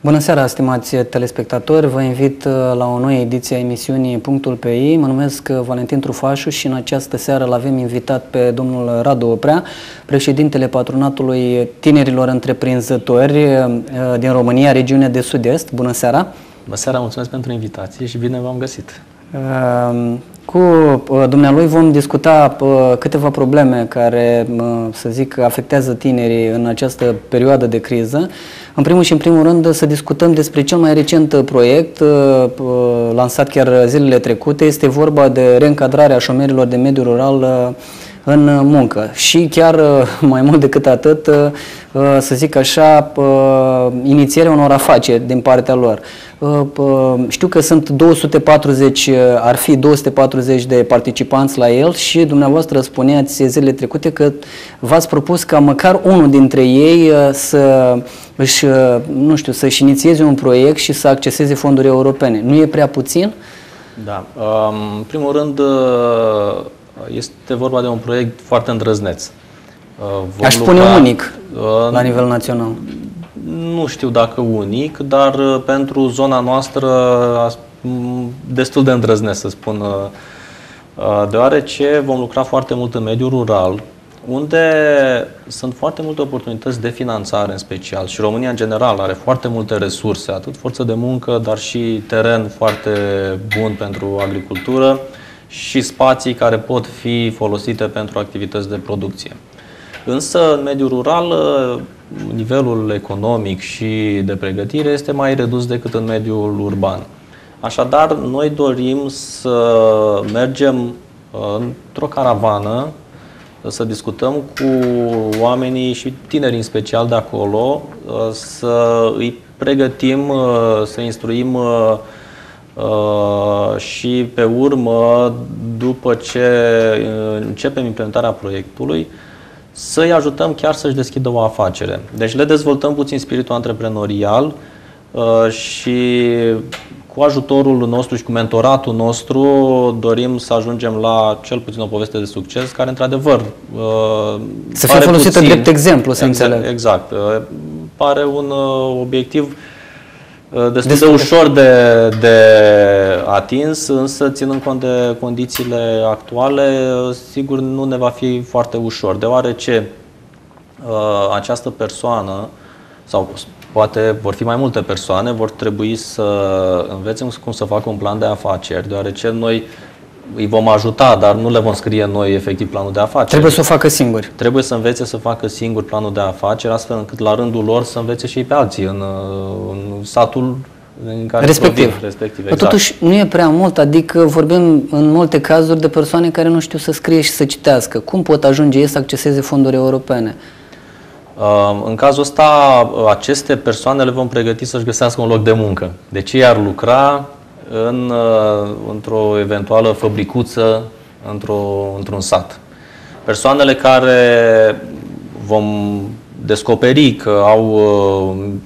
Bună seara, stimați telespectatori! Vă invit la o nouă ediție a emisiunii Punctul pe I. Mă numesc Valentin Trufașu și în această seară l-avem invitat pe domnul Radu Oprea, președintele Patronatului Tinerilor Întreprinzători din România, regiunea de Sud-Est. Bună seara! Bună seara, mulțumesc pentru invitație și bine v-am găsit! Cu dumnealui vom discuta câteva probleme care, să zic, afectează tinerii în această perioadă de criză. În primul și în primul rând să discutăm despre cel mai recent proiect lansat chiar zilele trecute. Este vorba de reîncadrarea șomerilor de mediu rural în muncă și chiar mai mult decât atât, să zic așa, inițierea unor afaceri din partea lor. Știu că sunt 240, ar fi 240 de participanți la el și dumneavoastră spuneați zilele trecute că v-ați propus ca măcar unul dintre ei să-și inițieze un proiect și să acceseze fonduri europene. Nu e prea puțin? Da. În primul rând, este vorba de un proiect foarte îndrăzneț. Aș spune unic la nivel național. Nu știu dacă unic, dar pentru zona noastră destul de îndrăzneț, să spun, deoarece vom lucra foarte mult în mediul rural, unde sunt foarte multe oportunități de finanțare în special și România în general are foarte multe resurse, atât forță de muncă, dar și teren foarte bun pentru agricultură și spații care pot fi folosite pentru activități de producție. Însă, în mediul rural, nivelul economic și de pregătire este mai redus decât în mediul urban. Așadar, noi dorim să mergem într-o caravană, să discutăm cu oamenii și tinerii în special de acolo, să îi pregătim, să instruim și pe urmă, după ce începem implementarea proiectului, să-i ajutăm chiar să-și deschidă o afacere. Deci le dezvoltăm puțin spiritul antreprenorial și cu ajutorul nostru și cu mentoratul nostru dorim să ajungem la cel puțin o poveste de succes care, într-adevăr, să fie folosită puțin, drept exemplu, să înțeleg. Exact. Pare un obiectiv destul de ușor de atins, însă ținând cont de condițiile actuale, sigur nu ne va fi foarte ușor, deoarece această persoană, sau poate vor fi mai multe persoane, vor trebui să învețe cum să facă un plan de afaceri, deoarece noi îi vom ajuta, dar nu le vom scrie noi efectiv planul de afaceri. Trebuie să o facă singuri. Trebuie să învețe să facă singur planul de afaceri, astfel încât la rândul lor să învețe și pe alții în satul în care respectiv. Exact. Totuși nu e prea mult, adică vorbim în multe cazuri de persoane care nu știu să scrie și să citească. Cum pot ajunge ei să acceseze fonduri europene? În cazul ăsta, aceste persoane le vom pregăti să-și găsească un loc de muncă. Deci ei ar lucra într-o eventuală fabricuță, într-un sat. Persoanele care vom descoperi că au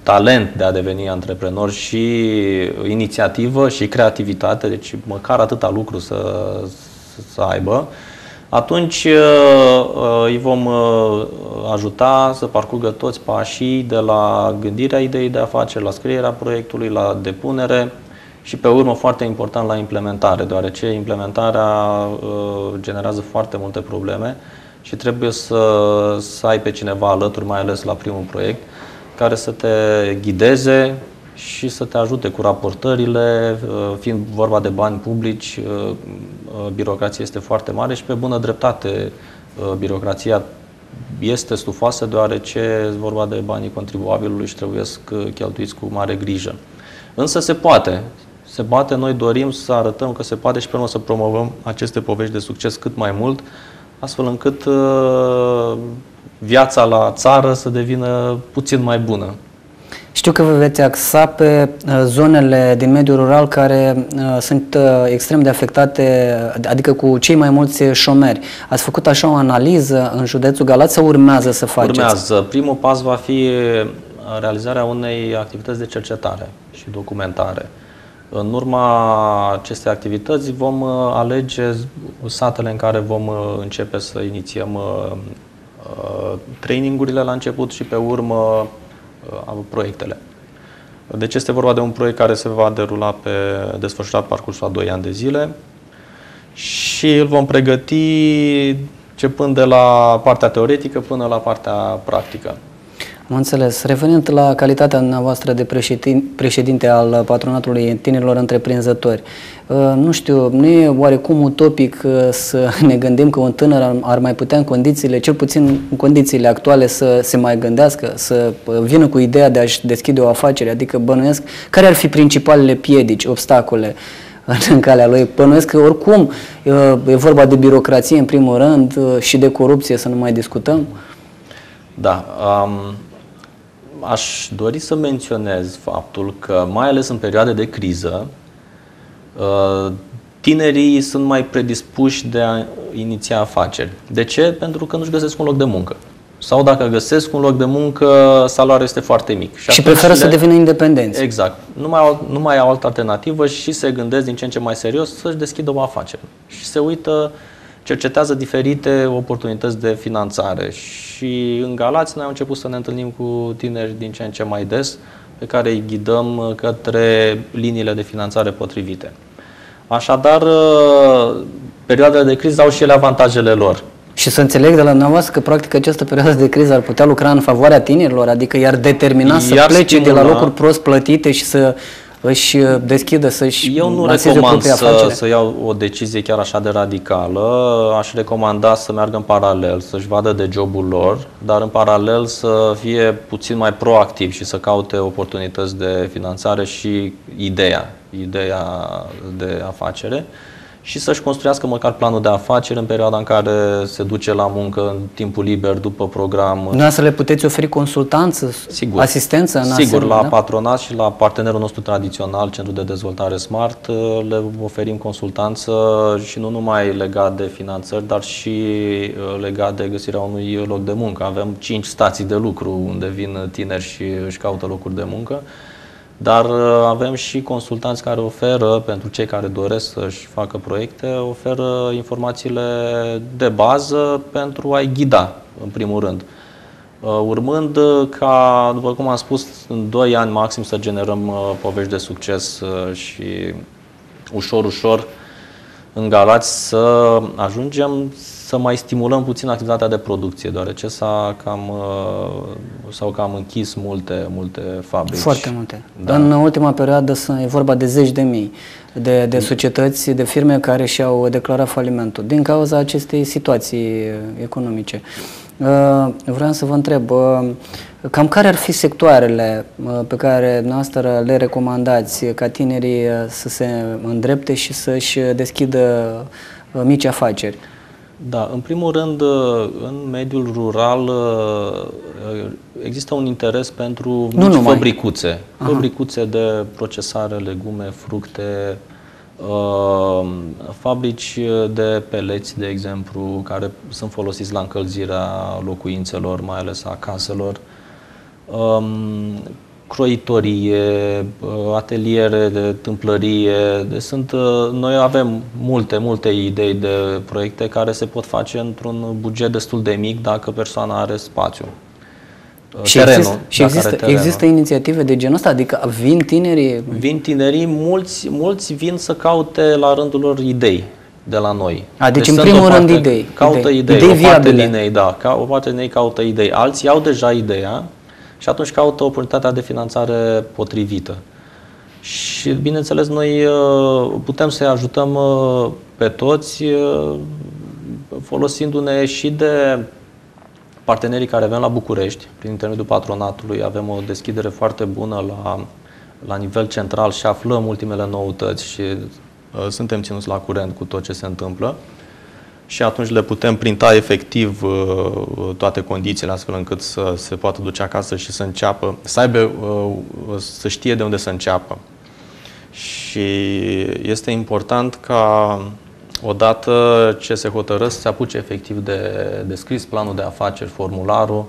talent de a deveni antreprenori și inițiativă și creativitate, deci măcar atâta lucru să aibă, atunci îi vom ajuta să parcurgă toți pașii de la gândirea ideii de afaceri, la scrierea proiectului, la depunere și pe urmă, foarte important, la implementare, deoarece implementarea generează foarte multe probleme și trebuie să ai pe cineva alături, mai ales la primul proiect, care să te ghideze și să te ajute cu raportările, fiind vorba de bani publici, birocrația este foarte mare și pe bună dreptate birocrația este stufoasă, deoarece este vorba de banii contribuabilului și trebuie cheltuiți cu mare grijă. Însă se poate. Se poate, noi dorim să arătăm că se poate și pe urmă să promovăm aceste povești de succes cât mai mult, astfel încât viața la țară să devină puțin mai bună. Știu că vă veți axa pe zonele din mediul rural care sunt extrem de afectate, adică cu cei mai mulți șomeri. Ați făcut așa o analiză în județul Galați sau urmează să faceți? Urmează. Primul pas va fi realizarea unei activități de cercetare și documentare. În urma acestei activități vom alege satele în care vom începe să inițiem trainingurile la început și pe urmă proiectele. Deci este vorba de un proiect care se va derula desfășura pe parcursul a 2 ani de zile și îl vom pregăti începând de la partea teoretică până la partea practică. Am înțeles. Revenind la calitatea dumneavoastră de președinte al Patronatului Tinerilor Întreprinzători, nu știu, nu e oarecum utopic să ne gândim că un tânăr ar mai putea în condițiile, cel puțin în condițiile actuale, să se mai gândească, să vină cu ideea de a-și deschide o afacere? Adică bănuiesc, care ar fi principalele piedici, obstacole în calea lui? Bănuiesc că oricum e vorba de birocrație în primul rând și de corupție, să nu mai discutăm. Da, aș dori să menționez faptul că, mai ales în perioade de criză, tinerii sunt mai predispuși de a iniția afaceri. De ce? Pentru că nu-și găsesc un loc de muncă. Sau dacă găsesc un loc de muncă, salariul este foarte mic. Și preferă să devină independenți. Exact. Nu mai au altă alternativă și se gândesc din ce în ce mai serios să-și deschidă o afacere. Și se uită, cercetează diferite oportunități de finanțare. Și în Galați noi am început să ne întâlnim cu tineri din ce în ce mai des, pe care îi ghidăm către liniile de finanțare potrivite. Așadar, perioadele de criză au și ele avantajele lor. Și să înțeleg de la dumneavoastră că, practic, această perioadă de criză ar putea lucra în favoarea tinerilor, adică i-ar determina să plece de la locuri prost plătite și să își deschidă, să-și lanseze propria afacere. Să iau o decizie chiar așa de radicală. Aș recomanda să meargă în paralel, să-și vadă de jobul lor, dar în paralel să fie puțin mai proactiv și să caute oportunități de finanțare și ideea de afacere și să-și construiască măcar planul de afaceri în perioada în care se duce la muncă în timpul liber după program. Dumneavoastră le puteți oferi consultanță, sigur, asistență? Sigur, la patronat și la partenerul nostru tradițional, Centrul de Dezvoltare Smart, le oferim consultanță și nu numai legat de finanțări, dar și legat de găsirea unui loc de muncă. Avem 5 stații de lucru unde vin tineri și își caută locuri de muncă. Dar avem și consultanți care oferă, pentru cei care doresc să-și facă proiecte, oferă informațiile de bază pentru a-i ghida, în primul rând. Urmând ca, după cum am spus, în 2 ani maxim să generăm povești de succes și ușor, ușor în Galați să ajungem să mai stimulăm puțin activitatea de producție, deoarece s-au cam închis multe fabrici. Foarte multe. Da. În ultima perioadă e vorba de 10.000 de societăți, de firme care și-au declarat falimentul din cauza acestei situații economice. Vreau să vă întreb, cam care ar fi sectoarele pe care noastră le recomandați ca tinerii să se îndrepte și să-și deschidă mici afaceri? Da, în primul rând, în mediul rural există un interes pentru mici fabricuțe. Fabricuțe de procesare, legume, fructe, fabrici de peleți, de exemplu, care sunt folosiți la încălzirea locuințelor, mai ales a caselor, croitorie, ateliere de tâmplărie. Noi avem multe idei de proiecte care se pot face într-un buget destul de mic dacă persoana are spațiu. Există inițiative de genul ăsta? Adică vin tinerii? Vin tinerii, mulți vin să caute la rândul lor idei de la noi. Deci în primul rând idei. Caută idei. O parte din ei, da. O parte din ei caută idei. Alții au deja ideea și atunci caută oportunitatea de finanțare potrivită. Și, bineînțeles, noi putem să-i ajutăm pe toți folosindu-ne și de partenerii care avem la București. Prin intermediul patronatului avem o deschidere foarte bună la nivel central și aflăm ultimele noutăți și suntem ținuți la curent cu tot ce se întâmplă. Și atunci le putem printa efectiv toate condițiile astfel încât să se poată duce acasă și să înceapă, să știe de unde să înceapă. Și este important ca odată ce se hotărăsc să se apuce efectiv de scris planul de afaceri, formularul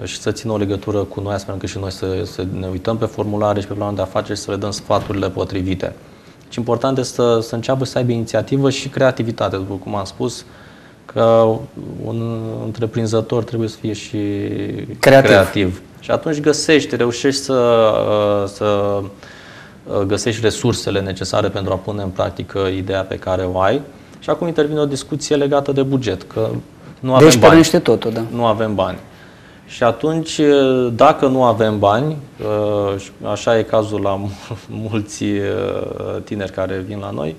și să țină o legătură cu noi astfel încât și noi să ne uităm pe formulare și pe planul de afaceri și să le dăm sfaturile potrivite. Și important este să înceapă să aibă inițiativă și creativitate, după cum am spus, că un întreprinzător trebuie să fie și creativ. Și atunci reușești să găsești resursele necesare pentru a pune în practică ideea pe care o ai. Și acum intervine o discuție legată de buget, că nu avem bani. Deci totul, da. Nu avem bani. Și atunci, dacă nu avem bani, așa e cazul la mulți tineri care vin la noi,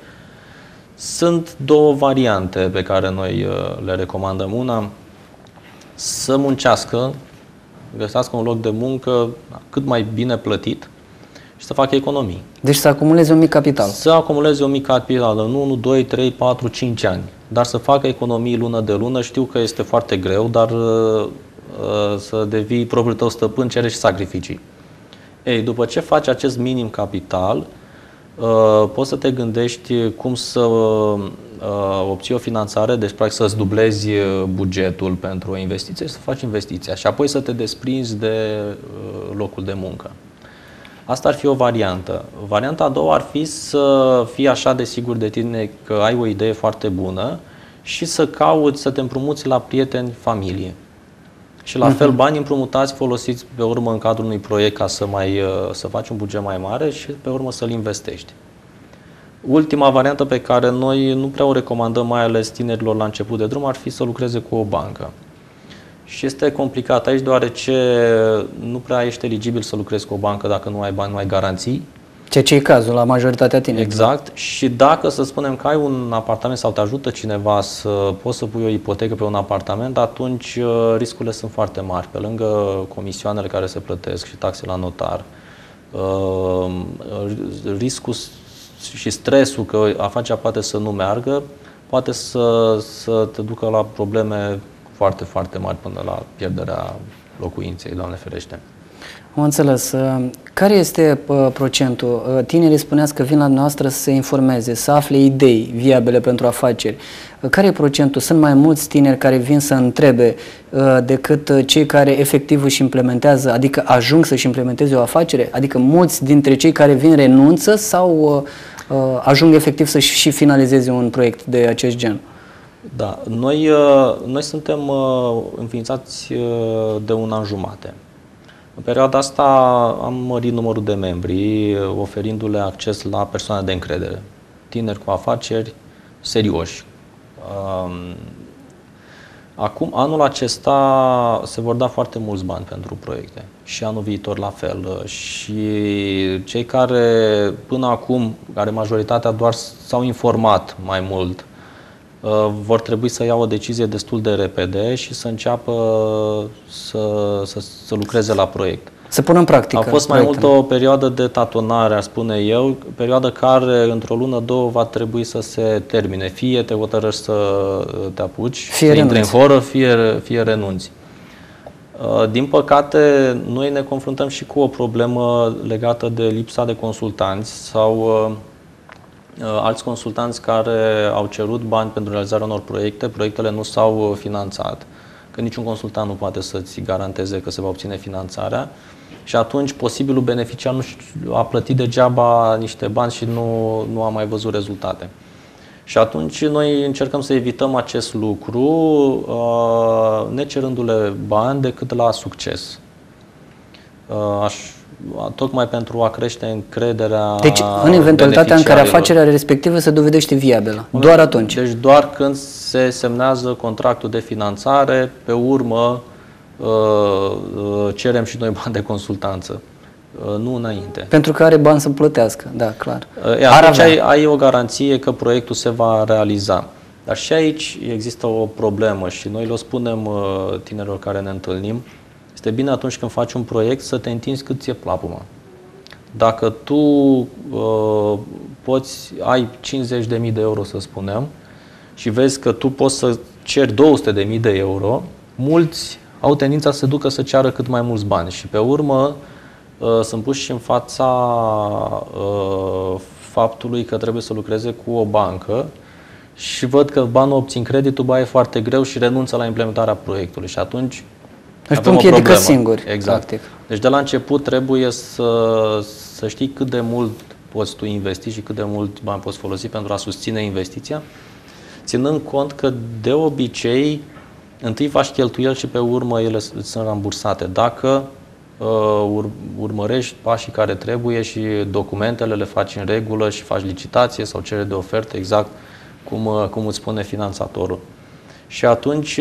sunt două variante pe care noi le recomandăm. Una, să muncească, găsească un loc de muncă cât mai bine plătit și să facă economii. Deci să acumuleze un mic capital. Să acumuleze un mic capital în 1, 2, 3, 4, 5 ani. Dar să facă economii lună de lună. Știu că este foarte greu, dar să devii propriul tău stăpân cere și sacrificii. Ei, după ce faci acest minim capital, poți să te gândești cum să obții o finanțare, deci practic să-ți dublezi bugetul pentru o investiție și să faci investiția și apoi să te desprinzi de locul de muncă. Asta ar fi o variantă. Varianta a doua ar fi să fii așa de sigur de tine că ai o idee foarte bună și să cauți să te împrumuți la prieteni, familie. Și la fel bani împrumutați, folosiți pe urmă în cadrul unui proiect ca să faci un buget mai mare și pe urmă să-l investești. Ultima variantă pe care noi nu prea o recomandăm, mai ales tinerilor la început de drum, ar fi să lucreze cu o bancă. Și este complicat aici, deoarece nu prea ești eligibil să lucrezi cu o bancă dacă nu ai bani, nu ai garanții. Ceea ce e cazul la majoritatea tinerilor. Exact. Și dacă, să spunem că ai un apartament sau te ajută cineva să poți să pui o ipotecă pe un apartament, atunci riscurile sunt foarte mari. Pe lângă comisioanele care se plătesc și taxe la notar, riscul și stresul că afacerea poate să nu meargă, poate să te ducă la probleme foarte, foarte mari până la pierderea locuinței, Doamne ferește. Am înțeles. Care este procentul? Tinerii spuneați că vin la noastră să se informeze, să afle idei viabile pentru afaceri. Care e procentul? Sunt mai mulți tineri care vin să întrebe decât cei care efectiv își implementează, adică ajung să-și implementeze o afacere? Adică mulți dintre cei care vin renunță sau ajung efectiv să-și și finalizeze un proiect de acest gen? Da, noi suntem înființați de un an jumate. În perioada asta am mărit numărul de membri, oferindu-le acces la persoane de încredere, tineri cu afaceri serioși. Acum, anul acesta se vor da foarte mulți bani pentru proiecte și anul viitor la fel. Și cei care până acum, care majoritatea doar s-au informat mai mult, vor trebui să iau o decizie destul de repede și să înceapă să lucreze la proiect. Să pună în practică. A fost mai mult o perioadă de tatonare, aș spune eu, perioadă care într-o lună, două va trebui să se termine. Fie te hotărăști să te apuci, fie să intri în horă, fie renunți. Din păcate, noi ne confruntăm și cu o problemă legată de lipsa de consultanți sau alți consultanți care au cerut bani pentru realizarea unor proiecte, proiectele nu s-au finanțat, că niciun consultant nu poate să-ți garanteze că se va obține finanțarea și atunci posibilul beneficiar nu a plătit degeaba niște bani și nu a mai văzut rezultate. Și atunci noi încercăm să evităm acest lucru, necerându-le bani decât la succes. Tocmai pentru a crește încrederea. Deci, în eventualitatea în care afacerea respectivă se dovedește viabilă. Doar atunci. Deci doar când se semnează contractul de finanțare, pe urmă cerem și noi bani de consultanță. Nu înainte. Pentru că are bani să plătească, da, clar. Atunci ai o garanție că proiectul se va realiza. Dar și aici există o problemă și noi le spunem tinerilor care ne întâlnim. Este bine atunci când faci un proiect să te întinzi cât ți-e plapuma. Dacă tu ai 50.000 de euro, să spunem, și vezi că tu poți să ceri 200.000 de euro, mulți au tendința să se ducă să ceară cât mai mulți bani și pe urmă sunt puși în fața faptului că trebuie să lucreze cu o bancă și văd că banul obțin creditul, e foarte greu și renunță la implementarea proiectului și atunci își pun piedică singuri. Exact. Practic. Deci de la început trebuie să știi cât de mult poți tu investi și cât de mult bani poți folosi pentru a susține investiția, ținând cont că de obicei întâi faci cheltuieli și pe urmă ele sunt rambursate. Dacă urmărești pașii care trebuie și documentele le faci în regulă și faci licitație sau cerere de ofertă, exact cum îți spune finanțatorul. Și atunci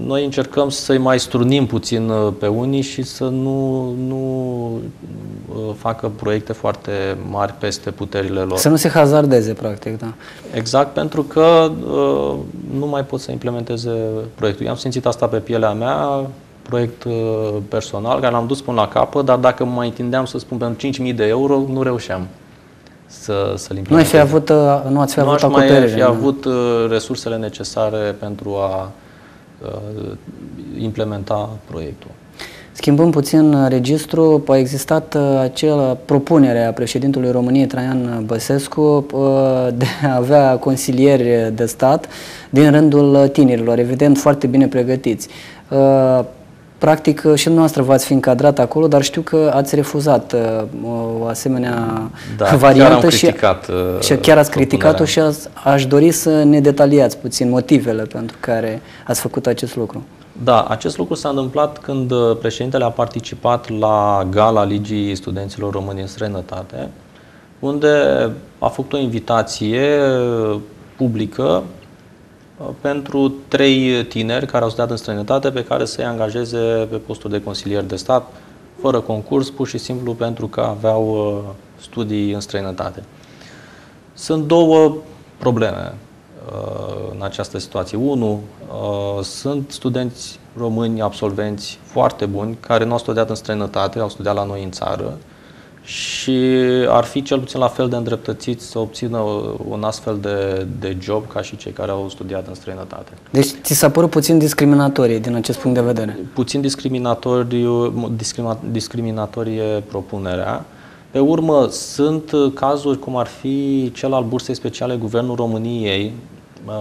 noi încercăm să-i mai strunim puțin pe unii și să nu facă proiecte foarte mari peste puterile lor. Să nu se hazardeze, practic, da. Exact, pentru că nu mai pot să implementeze proiectul. Eu am simțit asta pe pielea mea, proiect personal, care l-am dus până la capăt, dar dacă mă mai întindeam, să spun, pentru 5.000 de euro, nu reușeam să-l implementez. Nu ați fi avut acoperire. Nu aș mai fi avut resursele necesare pentru a implementa proiectul. Schimbând puțin registru, a existat acea propunere a președintelui României, Traian Băsescu, de a avea consilieri de stat din rândul tinerilor, evident foarte bine pregătiți. Practic și dumneavoastră v-ați fi încadrat acolo, dar știu că ați refuzat o asemenea variantă și chiar ați criticat-o și aș dori să ne detaliați puțin motivele pentru care ați făcut acest lucru. Da, acest lucru s-a întâmplat când președintele a participat la gala Ligii Studenților Români în străinătate, unde a făcut o invitație publică pentru 3 tineri care au studiat în străinătate pe care să-i angajeze pe posturi de consilier de stat, fără concurs, pur și simplu pentru că aveau studii în străinătate. Sunt 2 probleme în această situație. 1. Sunt studenți români, absolvenți foarte buni, care nu au studiat în străinătate, au studiat la noi în țară și ar fi cel puțin la fel de îndreptățiți să obțină un astfel de job ca și cei care au studiat în străinătate. Deci ți s-a părut puțin discriminatorie din acest punct de vedere? Puțin discriminatorie propunerea. Pe urmă, sunt cazuri cum ar fi cel al bursei speciale Guvernul României,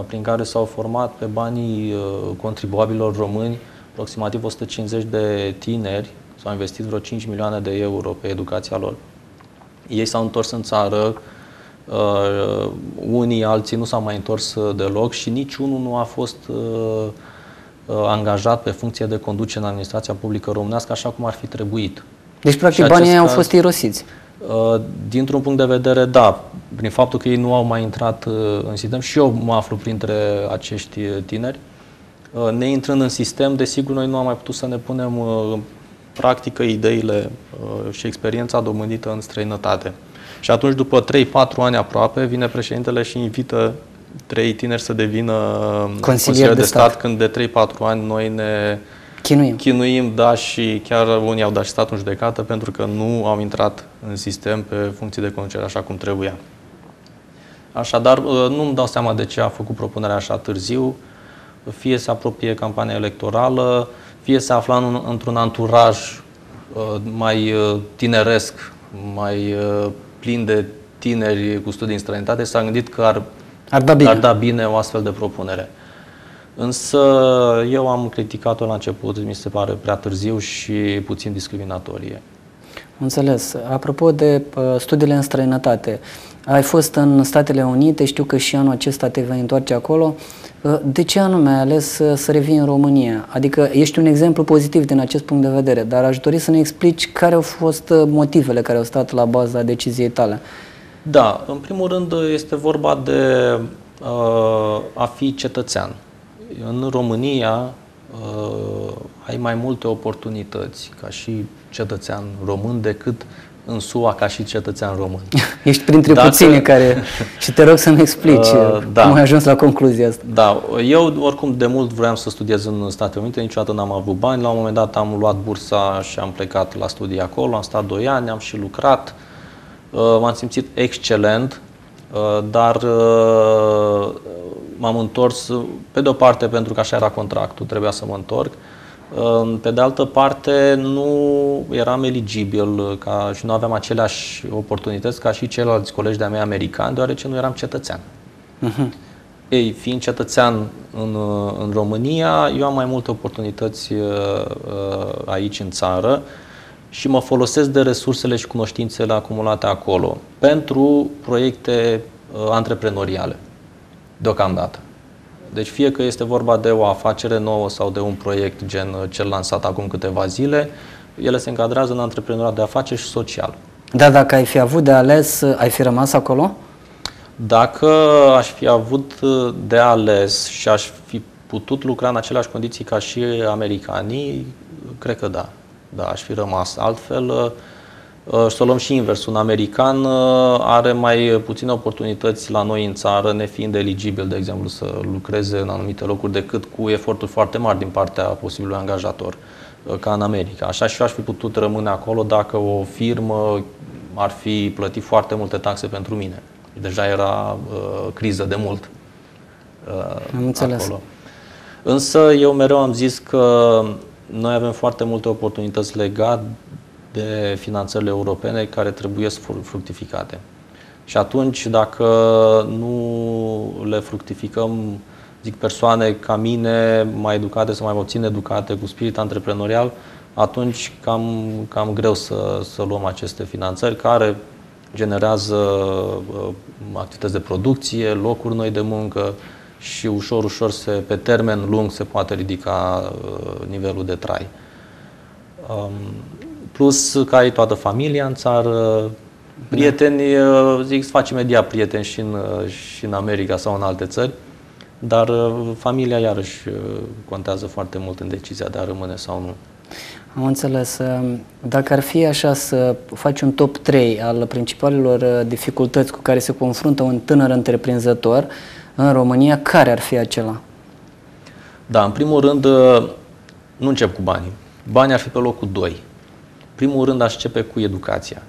prin care s-au format pe banii contribuabililor români aproximativ 150 de tineri, s-au investit vreo 5 milioane de euro pe educația lor. Ei s-au întors în țară, unii, alții nu s-au mai întors deloc și niciunul nu a fost angajat pe funcție de conducere în administrația publică românească așa cum ar fi trebuit. Deci, practic, banii au fost irosiți. Dintr-un punct de vedere, da, prin faptul că ei nu au mai intrat în sistem și eu mă aflu printre acești tineri. Neintrând în sistem, desigur, noi nu am mai putut să ne punem în practică ideile și experiența dobândită în străinătate. Și atunci, după 3-4 ani aproape, vine președintele și invită 3 tineri să devină consilieri de stat, când de 3-4 ani noi ne chinuim, da, și chiar unii au dat și statul în judecată pentru că nu au intrat în sistem pe funcții de conducere așa cum trebuia. Așadar, nu-mi dau seama de ce a făcut propunerea așa târziu, fie se apropie campania electorală, fie se afla într-un anturaj mai tineresc, mai plin de tineri cu studii în străinătate, s-a gândit că ar da bine o astfel de propunere. Însă eu am criticat-o la început, mi se pare prea târziu și puțin discriminatorie. Înțeles. Apropo de studiile în străinătate, ai fost în Statele Unite, știu că și anul acesta te vei întoarce acolo. De ce anume ai ales să revii în România? Adică ești un exemplu pozitiv din acest punct de vedere, dar aș dori să ne explici care au fost motivele care au stat la baza deciziei tale. Da, în primul rând este vorba de a fi cetățean. În România ai mai multe oportunități ca și cetățean român decât în SUA ca și cetățean român. Ești printre puțini care... Și te rog să-mi explici cum ai ajuns la concluzia asta. Da, eu oricum de mult vreau să studiez în Statele Unite, niciodată n-am avut bani. La un moment dat am luat bursa și am plecat la studii acolo, am stat 2 ani, am și lucrat. M-am simțit excelent, dar m-am întors, pe de o parte, pentru că așa era contractul, trebuia să mă întorc. Pe de altă parte, nu eram eligibil și nu aveam aceleași oportunități ca și ceilalți colegi de-a mei americani, deoarece nu eram cetățean. Ei, fiind cetățean în România, eu am mai multe oportunități aici în țară și mă folosesc de resursele și cunoștințele acumulate acolo pentru proiecte antreprenoriale, deocamdată. Deci fie că este vorba de o afacere nouă sau de un proiect gen cel lansat acum câteva zile, ele se încadrează în antreprenoriat de afaceri și social. Dar dacă ai fi avut de ales, ai fi rămas acolo? Dacă aș fi avut de ales și aș fi putut lucra în aceleași condiții ca și americanii, cred că da. Da, aș fi rămas. Altfel, să o luăm și invers. Un american are mai puține oportunități la noi în țară, nefiind eligibil, de exemplu, să lucreze în anumite locuri, decât cu eforturi foarte mari din partea posibilului angajator, ca în America. Așa și eu aș fi putut rămâne acolo dacă o firmă ar fi plătit foarte multe taxe pentru mine. Deja era criză de mult Am înțeles. acolo. Însă eu mereu am zis că noi avem foarte multe oportunități legate de finanțările europene care trebuie fructificate. Și atunci, dacă nu le fructificăm, zic, persoane ca mine, mai educate sau mai puțin educate, cu spirit antreprenorial, atunci cam greu să luăm aceste finanțări care generează activități de producție, locuri noi de muncă și ușor, ușor, pe termen lung, se poate ridica nivelul de trai. Plus că ai toată familia în țară, prieteni, zic, să faci imediat prieteni și în America sau în alte țări, dar familia iarăși contează foarte mult în decizia de a rămâne sau nu. Am înțeles. Dacă ar fi așa să faci un top 3 al principalelor dificultăți cu care se confruntă un tânăr întreprinzător în România, care ar fi acela? Da, în primul rând, nu încep cu banii. Banii ar fi pe locul 2. Primul rând aș începe cu educația.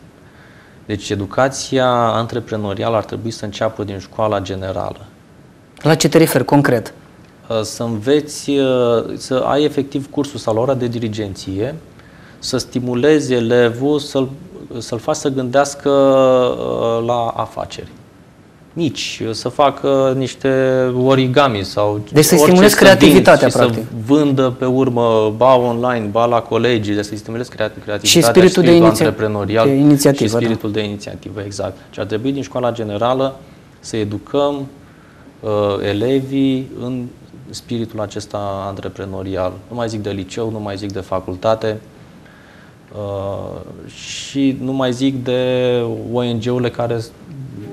Deci educația antreprenorială ar trebui să înceapă din școala generală. La ce te referi concret? Să înveți, să ai efectiv cursul sau la ora de dirigenție, să stimulezi elevul, să-l faci să gândească la afaceri mici, să facă niște origami sau deci să stimulezi creativitatea, practic. Să vândă pe urmă, ba online, ba la colegii, deci să stimulezi creativitatea și spiritul de antreprenorial inițiativă, și spiritul de inițiativă, exact. Și ar trebui din școala generală să educăm elevii în spiritul acesta antreprenorial. Nu mai zic de liceu, nu mai zic de facultate și nu mai zic de ONG-urile care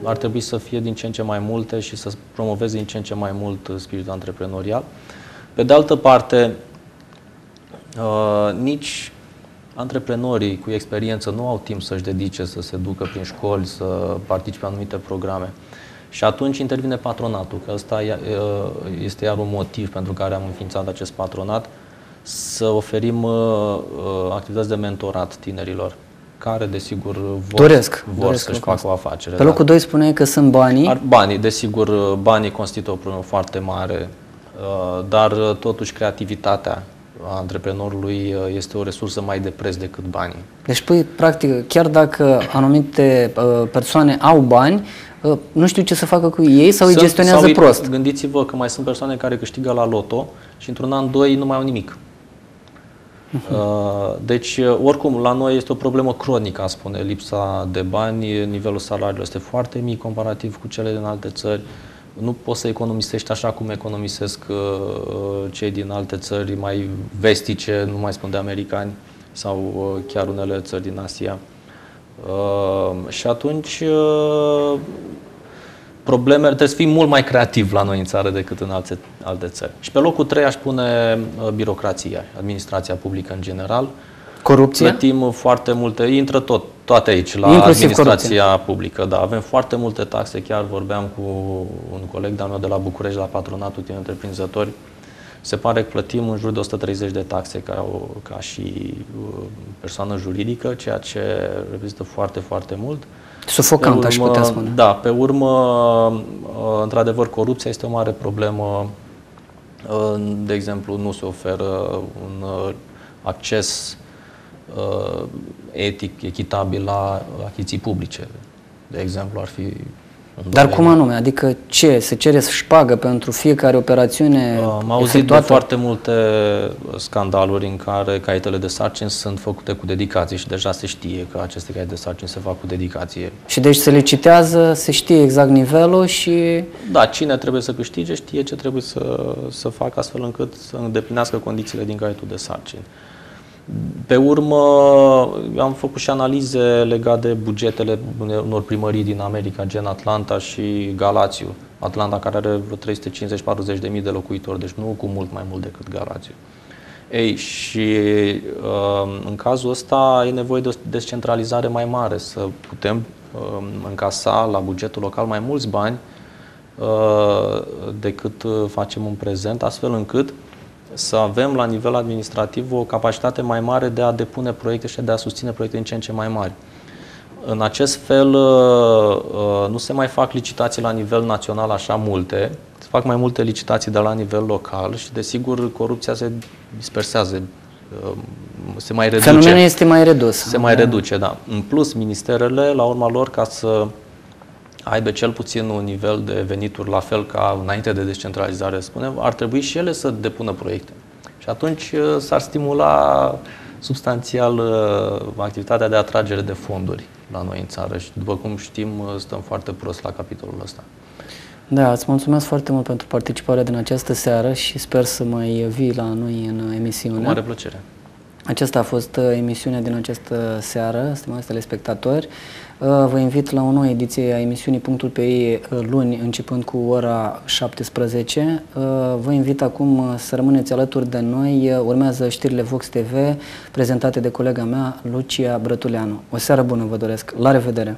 ar trebui să fie din ce în ce mai multe și să promoveze din ce în ce mai mult spiritul antreprenorial. Pe de altă parte, nici antreprenorii cu experiență nu au timp să-și dedice să se ducă prin școli, să participe la anumite programe. Și atunci intervine patronatul, că ăsta este iar un motiv pentru care am înființat acest patronat, să oferim activități de mentorat tinerilor, care, desigur, vor să-și facă o afacere. Pe locul 2 spuneai că sunt banii. Banii, desigur, banii constituie o problemă foarte mare, dar totuși creativitatea antreprenorului este o resursă mai de preț decât banii. Deci, practic, chiar dacă anumite persoane au bani, nu știu ce să facă cu ei sau îi gestionează prost. Gândiți-vă că mai sunt persoane care câștigă la loto și într-un an, 2 nu mai au nimic. Deci, oricum, la noi este o problemă cronică, a spune, lipsa de bani, nivelul salariilor este foarte mic comparativ cu cele din alte țări. Nu poți să economisești așa cum economisesc cei din alte țări mai vestice, nu mai spun de americani, sau chiar unele țări din Asia. Și atunci problemele, trebuie să fii mult mai creativ la noi în țară decât în alte țări. Și pe locul 3 aș pune birocrația, administrația publică în general. Corupție? Plătim foarte multe, intră toate aici, la administrația publică. Da, avem foarte multe taxe, chiar vorbeam cu un coleg de-al meu de la București, la Patronatul Tineri Întreprinzători. Se pare că plătim în jur de 130 de taxe ca și persoană juridică, ceea ce reprezintă foarte, foarte mult. Sufocant, aș putea spune. Da, pe urmă, într-adevăr, corupția este o mare problemă. De exemplu, nu se oferă un acces etic, echitabil la achiziții publice. De exemplu, ar fi... Dar cum anume? Adică ce? Se cere șpagă pentru fiecare operațiune Am auzit de foarte multe scandaluri în care caietele de sarcini sunt făcute cu dedicație și deja se știe că aceste caiete de sarcini se fac cu dedicație. Și deci se licitează, se știe exact nivelul și... Da, cine trebuie să câștige știe ce trebuie să facă astfel încât să îndeplinească condițiile din caietul de sarcini. Pe urmă, am făcut și analize legate de bugetele unor primării din America, gen Atlanta și Galațiu. Atlanta, care are vreo 350-40 de mii de locuitori, deci nu cu mult mai mult decât Galațiu. Ei, și în cazul ăsta e nevoie de o descentralizare mai mare, să putem încasa la bugetul local mai mulți bani decât facem în prezent, astfel încât să avem la nivel administrativ o capacitate mai mare de a depune proiecte și de a susține proiecte în ce în ce mai mari. În acest fel nu se mai fac licitații la nivel național așa multe, se fac mai multe licitații de la nivel local și desigur corupția se dispersează, se mai reduce. Fenomenul este mai redus. Se mai reduce, da. În plus, ministerele, la urma lor, ca să aibă cel puțin un nivel de venituri la fel ca înainte de descentralizare, spunem, ar trebui și ele să depună proiecte. Și atunci s-ar stimula substanțial activitatea de atragere de fonduri la noi în țară și, după cum știm, stăm foarte prost la capitolul ăsta. Da, îți mulțumesc foarte mult pentru participarea din această seară și sper să mai vii la noi în emisiune. Cu mare plăcere. Aceasta a fost emisiunea din această seară, stimați telespectatori. Vă invit la o nouă ediție a emisiunii Punctul pe I, luni, începând cu ora 17. Vă invit acum să rămâneți alături de noi. Urmează știrile Vox TV, prezentate de colega mea, Lucia Brătuleanu. O seară bună vă doresc. La revedere!